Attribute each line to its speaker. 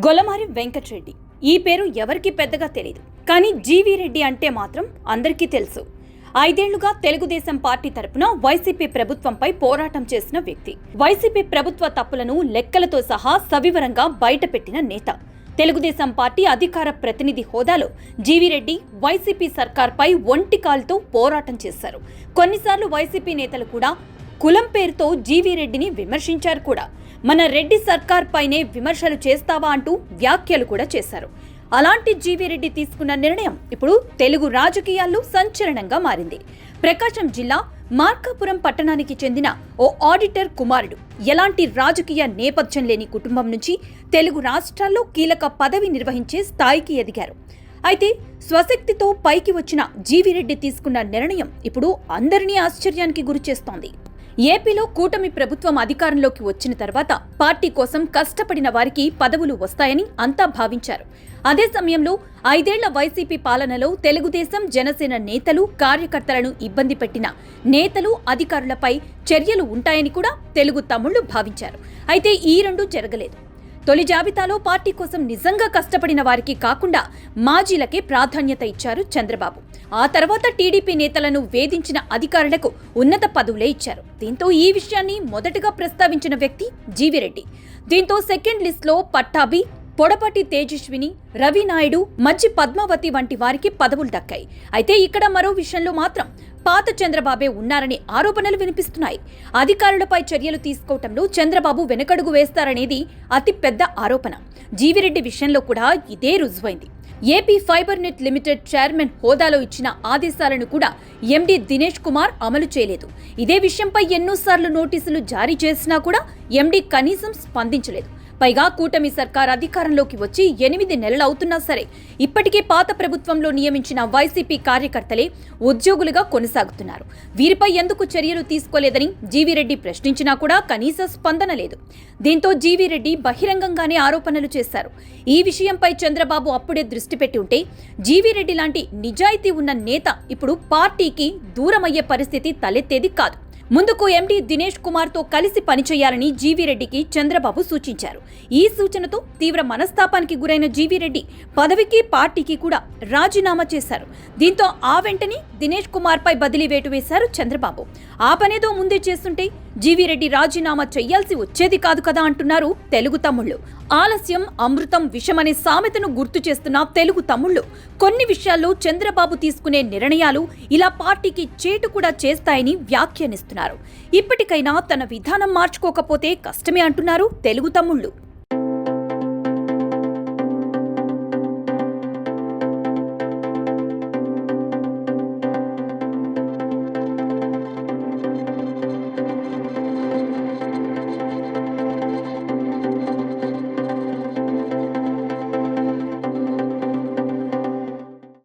Speaker 1: గొల్లమారి వెంకటరెడ్డి ఈ పేరు ఎవరికి పెద్దగా తెలియదు. కానీ జీవీ రెడ్డి అంటే మాత్రం అందరికీ తెలుసు. 5 ఏళ్లుగా తెలుగుదేశం పార్టీ తరపున వైసీపీ ప్రభుత్వంపై పోరాటం చేసిన వ్యక్తి. వైసీపీ ప్రభుత్వ తప్పులను లెక్కలతో సహా సవివరంగా బయటపెట్టిన నేత. తెలుగుదేశం పార్టీ అధికార ప్రతినిధి హోదాలో జీవీ రెడ్డి వైసీపీ సర్కార్పై ఒంటికాల్తో పోరాటం చేశారు. కొన్నిసార్లు వైసీపీ నేతలు కూడా కులం పేరుతో జీవీ రెడ్డిని విమర్శించారు కూడా. మన రెడ్డి సర్కార్ పైనే విమర్శలు చేస్తావా అంటూ వ్యాఖ్యలు కూడా చేశారు. అలాంటి జీవీ రెడ్డి తీసుకున్న నిర్ణయం ఇప్పుడు తెలుగు రాజకీయాల్లో సంచలనంగా మారింది. ప్రకాశం జిల్లా మార్కాపురం పట్టణానికి చెందిన ఓ ఆడిటర్ కుమారుడు ఎలాంటి రాజకీయ నేపథ్యం లేని కుటుంబం నుంచి తెలుగు రాష్ట్రాల్లో కీలక పదవి నిర్వహించే స్థాయికి ఎదిగారు. అయితే స్వశక్తితో పైకి వచ్చిన జీవీ రెడ్డి తీసుకున్న నిర్ణయం ఇప్పుడు అందరినీ ఆశ్చర్యానికి గురిచేస్తోంది. ఏపీలో కూటమి ప్రభుత్వం అధికారంలోకి వచ్చిన తర్వాత పార్టీ కోసం కష్టపడిన వారికి పదవులు వస్తాయని అంతా భావించారు. అదే సమయంలో 5 ఏళ్ల వైసీపీ పాలనలో తెలుగుదేశం జనసేన నేతలు కార్యకర్తలను ఇబ్బంది పెట్టిన నేతలు అధికారులపై చర్యలు ఉంటాయని కూడా తెలుగు తమ్ముళ్లు భావించారు. అయితే ఈ రెండూ జరగలేదు. తొలి జాబితాలో పార్టీ కోసం నిజంగా కష్టపడిన వారికి కాకుండా మాజీలకే ప్రాధాన్యత ఇచ్చారు చంద్రబాబు. ఆ తర్వాత టీడీపీ నేతలను వేధించిన అధికారులకు ఉన్నత పదవులే ఇచ్చారు. దీంతో ఈ విషయాన్ని మొదటగా ప్రస్తావించిన వ్యక్తి జీవీ రెడ్డి. దీంతో సెకండ్ లిస్ట్లో పట్టాభి, పొడపాటి తేజస్విని, రవినాయుడు, మజ్జి పద్మావతి వంటి వారికి పదవులు దక్కాయి. అయితే ఇక్కడ మరో విషయంలో మాత్రం పాత చంద్రబాబే ఉన్నారనే ఆరోపణలు వినిపిస్తున్నాయి. అధికారులపై చర్యలు తీసుకోవటంలో చంద్రబాబు వెనకడుగు వేస్తారనేది అతి పెద్ద ఆరోపణ. జీవీరెడ్డి విషయంలో కూడా ఇదే రుజువైంది. AP fibre net limited chairman హోదాలో ఇచ్చిన ఆదేశాలను కూడా ఎండీ దినేష్ కుమార్ అమలు చేయలేదు. ఇదే విషయంపై ఎన్నోసార్లు నోటీసులు జారీ చేసినా కూడా ఎండీ కనీసం స్పందించలేదు. పైగా కూటమి సర్కార్ అధికారంలోకి వచ్చి 8 నెలలు అవుతున్నా సరే ఇప్పటికే పాత ప్రభుత్వంలో నియమించిన వైసీపీ కార్యకర్తలే ఉద్యోగులుగా కొనసాగుతున్నారు. వీరిపై ఎందుకు చర్యలు తీసుకోలేదని జీవీ రెడ్డి ప్రశ్నించినా కూడా కనీస స్పందన లేదు. దీంతో జీవీ రెడ్డి బహిరంగంగానే ఆరోపణలు చేశారు. ఈ విషయంపై చంద్రబాబు అప్పుడే దృష్టి పెట్టి ఉంటే జీవీ రెడ్డి లాంటి నిజాయితీ ఉన్న నేత ఇప్పుడు పార్టీకి దూరమయ్యే పరిస్థితి తలెత్తేది కాదు. ముందుకు ఎండీ దినేష్ కుమార్తో కలిసి పనిచేయాలని జీవీ రెడ్డికి చంద్రబాబు సూచించారు. ఈ సూచనతో తీవ్ర మనస్తాపానికి గురైన జీవీ రెడ్డి పదవికి పార్టీకి కూడా రాజీనామా చేశారు. దీంతో ఆ వెంటనే దినేష్ కుమార్పై బదిలీ వేటు వేశారు చంద్రబాబు. ఆ పనేదో ముందే చేస్తుంటే జీవీ రెడ్డి రాజీనామా చెయ్యాల్సి వచ్చేది కాదు కదా అంటున్నారు తెలుగు తమ్ముళ్లు. ఆలస్యం అమృతం విషమనే సామెతను గుర్తు చేస్తున్న తెలుగు తమ్ముళ్లు కొన్ని విషయాల్లో చంద్రబాబు తీసుకునే నిర్ణయాలు ఇలా పార్టీకి చేటు కూడా చేస్తాయని వ్యాఖ్యానిస్తున్నారు. ఇప్పటికైనా తన విధానం మార్చుకోకపోతే కష్టమే అంటున్నారు తెలుగు తమ్ముళ్లు.